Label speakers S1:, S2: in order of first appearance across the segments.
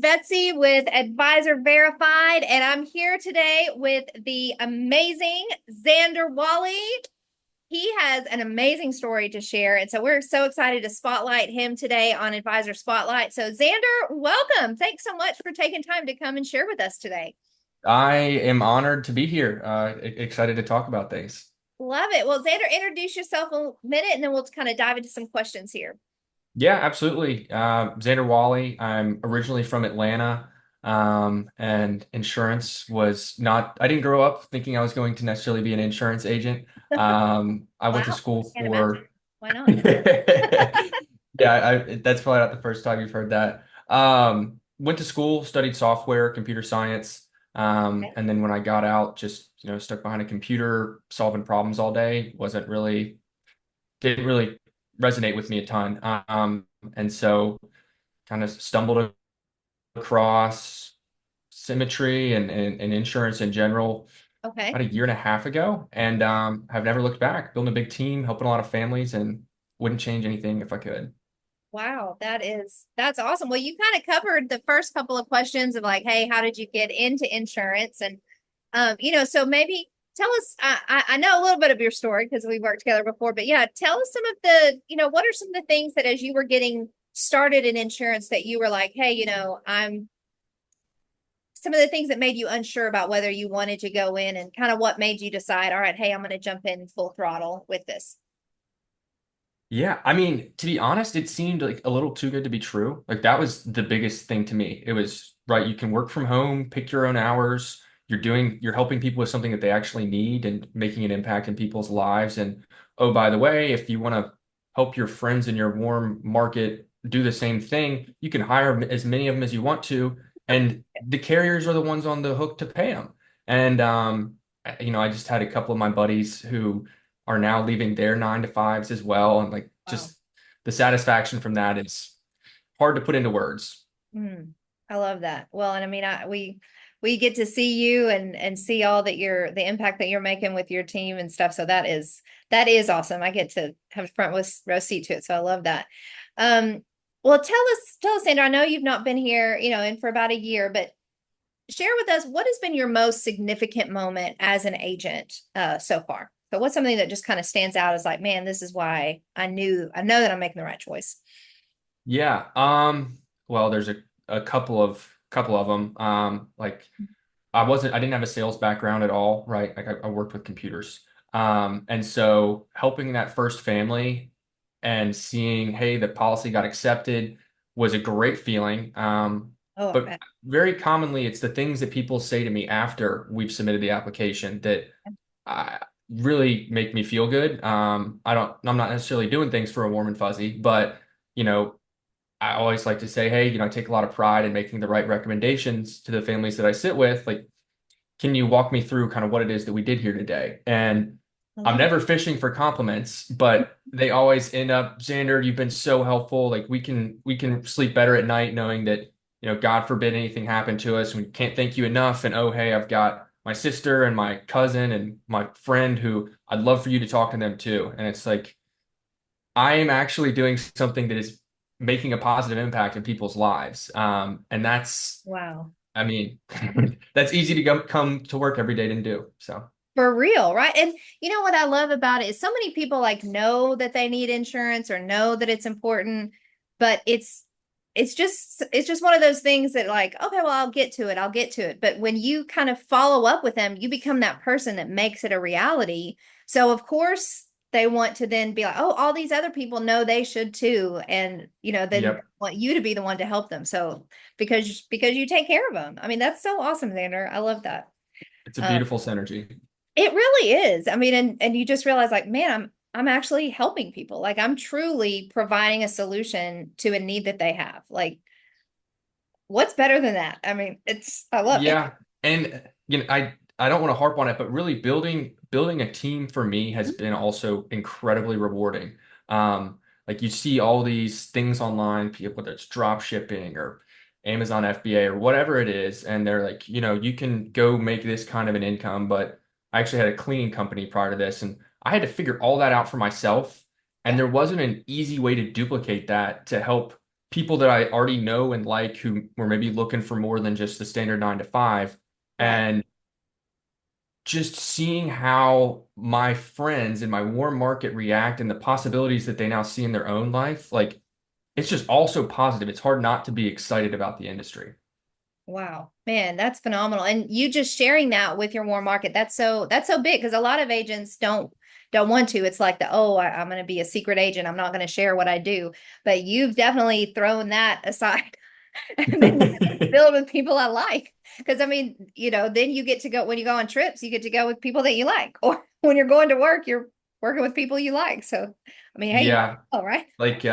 S1: Betsy with Advisor Verified, and I'm here today with the amazing Xander Wally. He has an amazing story to share, and so we're so excited to spotlight him today on Advisor Spotlight. So, Xander, welcome. Thanks so much for taking time to come and share with us today.
S2: I am honored to be here. Excited to talk about things.
S1: Love it. Well, Xander, introduce yourself a minute, and then we'll kind of dive into some questions here.
S2: Yeah, absolutely. Xander Wally. I'm originally from Atlanta, and insurance was not, I didn't grow up thinking I was going to necessarily be an insurance agent. I went to
S1: Wow,
S2: school
S1: can't imagine.
S2: for,
S1: Why not?
S2: yeah, that's probably not the first time you've heard that. Went to school, studied software, computer science. And then when I got out, just, stuck behind a computer, solving problems all day, didn't really resonate with me a ton. And so kind of stumbled across symmetry and insurance in general
S1: Okay.
S2: about a year and a half ago, and have never looked back. Building a big team, helping a lot of families, and wouldn't change anything if I could.
S1: Wow, that's awesome. Well, you kind of covered the first couple of questions of like, hey, how did you get into insurance? And so maybe tell us. I know a little bit of your story because we worked together before, but yeah, tell us some of what are some of the things that as you were getting started in insurance that you were like, hey, I'm some of the things that made you unsure about whether you wanted to go in and kind of what made you decide, all right, hey, I'm going to jump in full throttle with this.
S2: Yeah, I mean, to be honest, it seemed like a little too good to be true. Like that was the biggest thing to me. It was right, you can work from home, pick your own hours. You're helping people with something that they actually need and making an impact in people's lives. And oh, by the way, if you want to help your friends in your warm market do the same thing, you can hire as many of them as you want to, and the carriers are the ones on the hook to pay them. And I just had a couple of my buddies who are now leaving their 9 to 5s as well. And like
S1: Wow.
S2: just the satisfaction from that is hard to put into words.
S1: Mm, I love that. Well, and I mean, we get to see you and see all that the impact that you're making with your team and stuff. So that is awesome. I get to have a row seat to it. So I love that. Um, well, tell us, Sandra, I know you've not been here, in for about a year, but share with us what has been your most significant moment as an agent so far. So what's something that just kind of stands out as like, man, this is why I know that I'm making the right choice.
S2: Yeah. Well, there's a couple of them. Like I didn't have a sales background at all, right? Like I worked with computers. And so helping that first family and seeing, hey, the policy got accepted was a great feeling.
S1: Oh, I
S2: But
S1: bet.
S2: very commonly, it's the things that people say to me after we've submitted the application that really make me feel good. I'm not necessarily doing things for a warm and fuzzy, but you know, I always like to say, hey, I take a lot of pride in making the right recommendations to the families that I sit with. Like, can you walk me through kind of what it is that we did here today? And
S1: I
S2: I'm
S1: love it.
S2: never fishing for compliments, but they always end up, Xander, you've been so helpful. Like we can sleep better at night knowing that, God forbid anything happened to us. We can't thank you enough. And oh, hey, I've got my sister and my cousin and my friend who I'd love for you to talk to them too. And it's like I am actually doing something that is making a positive impact in people's lives. And that's,
S1: Wow.
S2: I mean, that's easy to come to work every day and do. So.
S1: For real, right? And you know what I love about it is so many people like know that they need insurance or know that it's important, but it's just one of those things that like, okay, well, I'll get to it. I'll get to it. But when you kind of follow up with them, you become that person that makes it a reality. So of course they want to then be like, oh, all these other people know they should too. And then
S2: Yep.
S1: want you to be the one to help them. So because you take care of them. I mean, that's so awesome, Xander. I love that.
S2: It's a
S1: Um,
S2: beautiful synergy.
S1: it really is. I mean, and you just realize like, man, I'm actually helping people. Like I'm truly providing a solution to a need that they have. Like, what's better than that? I mean, I love it.
S2: Yeah. And I don't want to harp on it, but really building a team for me has been also incredibly rewarding. Like you see all these things online, whether it's drop shipping or Amazon FBA or whatever it is, and they're like, you can go make this kind of an income, but I actually had a cleaning company prior to this, and I had to figure all that out for myself, and
S1: Yeah.
S2: there wasn't an easy way to duplicate that to help people that I already know and like who were maybe looking for more than just the standard 9 to 5.
S1: Right.
S2: And just seeing how my friends in my warm market react and the possibilities that they now see in their own life, like it's just all so positive. It's hard not to be excited about the industry.
S1: Wow, man, that's phenomenal. And you just sharing that with your warm market, that's so big because a lot of agents don't want to. It's like I'm going to be a secret agent. I'm not going to share what I do. But you've definitely thrown that aside and been filled with people I like. Because I mean, then you get to go when you go on trips, you get to go with people that you like. Or when you're going to work, you're working with people you like. So I mean, hey, you
S2: Yeah,
S1: all right.
S2: like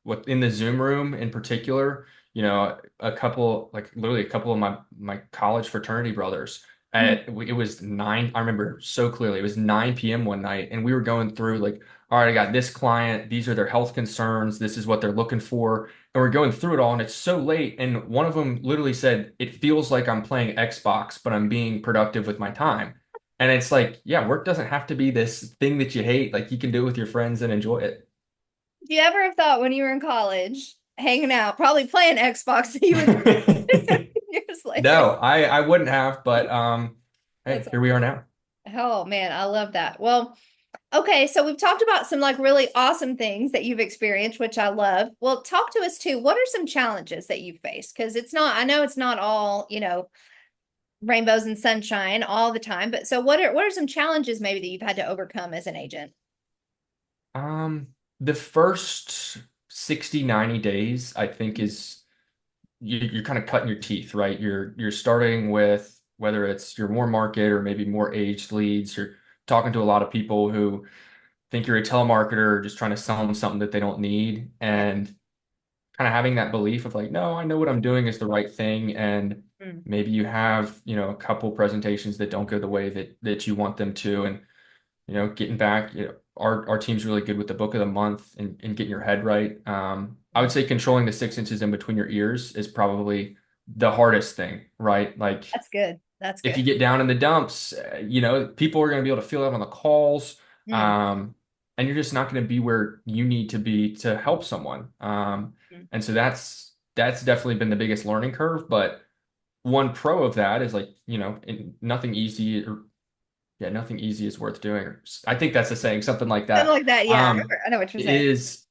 S2: what in the Zoom room in particular, a couple like literally a couple of my college fraternity brothers
S1: Mhm.
S2: it was 9, I remember so clearly. It was 9 p.m. one night and we were going through like, all right, I got this client, these are their health concerns, this is what they're looking for, and we're going through it all and it's so late and one of them literally said, "It feels like I'm playing Xbox, but I'm being productive with my time." And it's like, yeah, work doesn't have to be this thing that you hate. Like you can do it with your friends and enjoy it.
S1: Do you ever have thought when you were in college, hanging out, probably playing Xbox, that you would years later?
S2: No, I wouldn't have, but
S1: That's
S2: hey, here we are now.
S1: Oh man, I love that. Well, okay, so we've talked about some like really awesome things that you've experienced, which I love. Well, talk to us too. What are some challenges that you faced? Because I know it's not all, rainbows and sunshine all the time, but so what are some challenges maybe that you've had to overcome as an agent?
S2: Um, the first 60, 90 days, I think is you're kind of cutting your teeth, right? You're starting with whether it's your more market or maybe more aged leads. You're talking to a lot of people who think you're a telemarketer, just trying to sell them something that they don't need,
S1: Right.
S2: and kind of having that belief of like, no, I know what I'm doing is the right thing, and
S1: Mm.
S2: maybe you have, a couple presentations that don't go the way that you want them to, and getting back, our team's really good with the book of the month and getting your head right. I would say controlling the 6 inches in between your ears is probably the hardest thing, right? Like
S1: That's good. That's
S2: if you
S1: good.
S2: get down in the dumps, people are going to be able to feel it on the calls.
S1: Mm.
S2: Um, and you're just not going to be where you need to be to help someone.
S1: Mm.
S2: And so that's definitely been the biggest learning curve. But one pro of that is like, nothing easy or yeah, nothing easy is worth doing. I think that's the saying, something like
S1: Something
S2: that.
S1: like that. Yeah, I know what you're saying.
S2: Is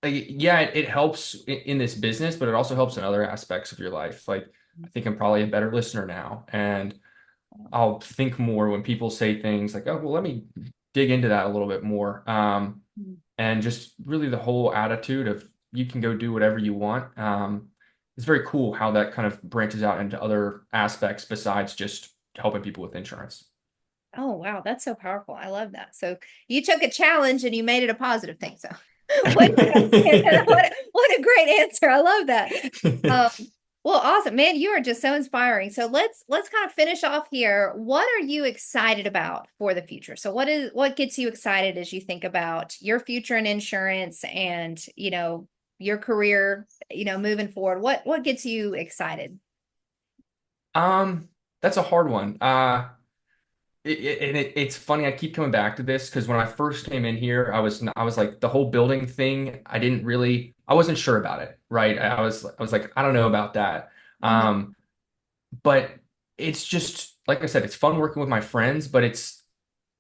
S2: like, yeah, it helps in this business, but it also helps in other aspects of your life. Like, I think I'm probably a better listener now, and I'll think more when people say things like, "Oh, well, let me dig into that a little bit more."
S1: Mm.
S2: And just really the whole attitude of you can go do whatever you want. It's very cool how that kind of branches out into other aspects besides just helping people with insurance.
S1: Oh, wow, that's so powerful. I love that. So you took a challenge and you made it a positive thing. So what what a great answer. I love that. Um, well, awesome, man. You are just so inspiring. So let's kind of finish off here. What are you excited about for the future? So what gets you excited as you think about your future in insurance and your career, moving forward? What gets you excited?
S2: Um, that's a hard one. It's funny. I keep coming back to this because when I first came in here, I was like the whole building thing. I wasn't sure about it, right? I was like, I don't know about that.
S1: Mhm.
S2: Um, but it's just like I said, it's fun working with my friends, but it's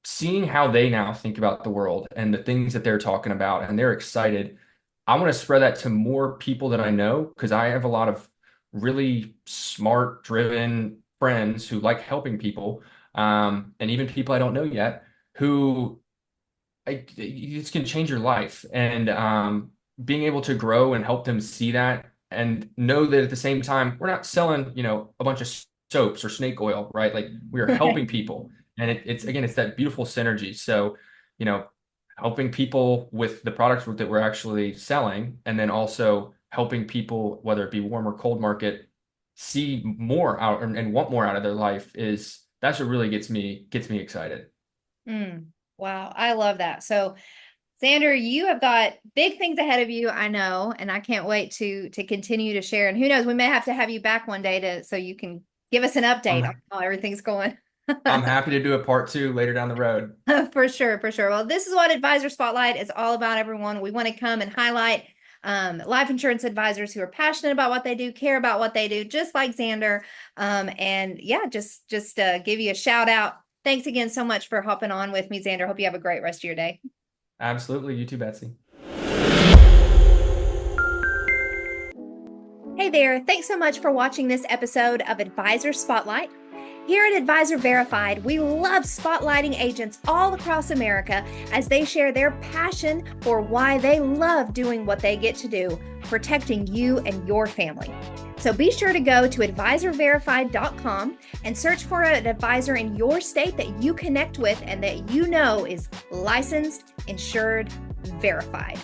S2: seeing how they now think about the world and the things that they're talking about and they're excited. I want to spread that to more people that I know because I have a lot of really smart, driven friends who like helping people, and even people I don't know yet who it's going to change your life. And being able to grow and help them see that and know that at the same time, we're not selling, a bunch of soaps or snake oil, right? Like we are
S1: Right.
S2: helping people. And it's again, it's that beautiful synergy. So, you know, helping people with the products that we're actually selling, and then also helping people, whether it be warm or cold market, see more out and want more out of their life is that's what really gets me excited.
S1: Mm, wow, I love that. So, Xander, you have got big things ahead of you, I know, and I can't wait to continue to share. And who knows, we may have to have you back one day to so you can give us an update on
S2: I'm
S1: how everything's going.
S2: I'm happy to do a part two later down the road.
S1: For sure, for sure. Well, this is what Advisor Spotlight is all about, everyone. We want to come and highlight life insurance advisors who are passionate about what they do, care about what they do, just like Xander. And yeah, just give you a shout out. Thanks again so much for hopping on with me, Xander. Hope you have a great rest of your day.
S2: Absolutely. You too, Betsy.
S1: Hey there. Thanks so much for watching this episode of Advisor Spotlight. Here at Advisor Verified, we love spotlighting agents all across America as they share their passion for why they love doing what they get to do, protecting you and your family. So be sure to go to advisorverified.com and search for an advisor in your state that you connect with and that you know is licensed, insured, verified.